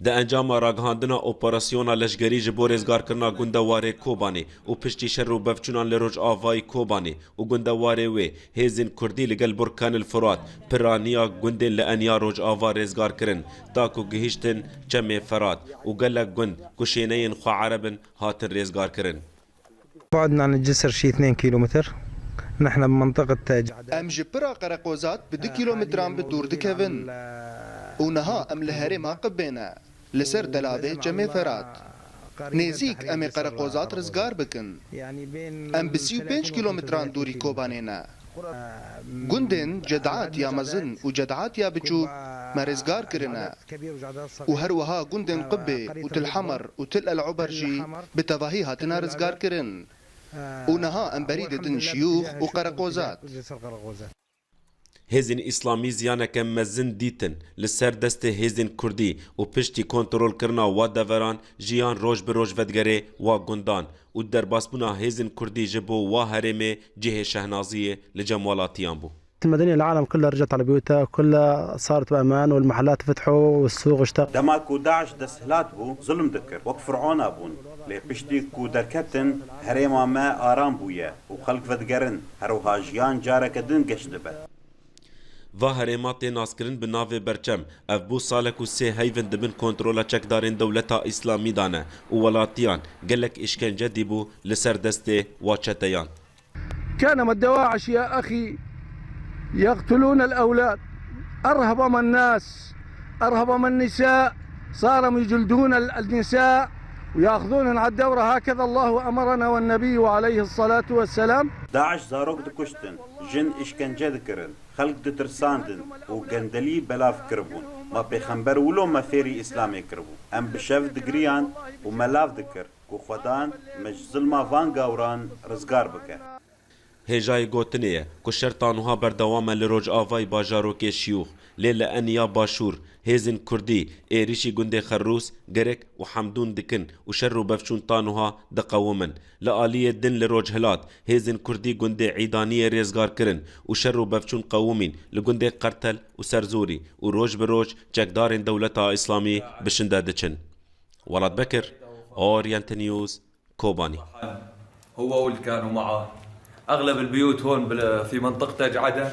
د انجام راگهاندنا اپراسیونا لشگری جبو رزگار کرنا گندواره کوبانی و پشتی شر و بفچونان لروج آوای کوبانی و گندواره وی هیزن کردی لگل برکان الفرات پرانیا گندن لانیا روج آوا رزگار کرن تاکو گهشتن چم فرات و گلک گند کشینین خو عربن هاتن رزگار کرن. بعدنا عن الجسر شي 2 كيلومتر. نحن بمنطقة ام جبرا قرقوزات ب2 كيلومتران بدور دكفن ونها ام لهري ما قبينا لسر دلاوي جمي فرات نزيك ام قرقوزات رزقار بكن ام ب 35 كيلومتران دوري كوبانينا گندن جدعات يا مزن وجدعات يا بچو ما رزقار كرنا وهروها گندن قبي وتل حمر وتل العبرجي بتواهي هاتنا رزقار كرن ونها ام بريدة شيوخ وقرقوزات. هزین اسلامی زیانه که مزن دیتن لسر دست هزین کردی و پشتی کنترل کرنا و دوران جیان روش به روش ودگره و گندان و در باسبونا هزین کردی جبو و هرمه جه شهنازیه لجمالاتیان بو. المدنية العالم كلها رجعت على بيوتها كلها صارت بأمان والمحلات فتحوا والسوق اشتغل. دما كو داعش دسهلات بو ظلم دكر وك فرعون ابون لي بشتي كو دركتن هريما ما آرام بويا وخلق ودگرن هروها جيان جاركدن گشتبه. و هرمات ناسکرین به ناو برچم اف بو سالک و سه هیون دبن کنترولا چکدارین دولتا اسلامی دانه و ولاتیان گلک اشکنجه دیبو لسر دسته و چتیان. كان الدواعش يا أخي يقتلون الأولاد أرهبهم الناس أرهبهم النساء صاروا يجلدون النساء ويأخذونهن على الدورة هكذا الله أمرنا والنبي عليه الصلاة والسلام. داعش زاروك دكشتن جن اشکنجه دكرن خلق دترساندن وگندلي بلاف كربون ما پیغمبر ولو ما فيري اسلامي كربون ام بشف دگريان وملاف دكر و خدان مش ظلما وان گاوران رزگار بکه. هجای گوتنیه که شرطانوها بردوام لروج آوای باجاروک شیوخ لیل انیا باشور هزین کردی ایریشی گنده خروس گرک و حمدون دکن و شر و بفشون طانوها دقومن لآلیه دن لروج هلات هزین کردی گنده عیدانی ریزگار کرن و شر و بفشون قومین لگنده قرتل و سرزوری و روج بروج چکدارین دولتا اسلامی بشنده دچن. ولاد بكر اورينت نيوز كوباني. هو واللي كانوا معه اغلب البيوت هون في منطقة جعده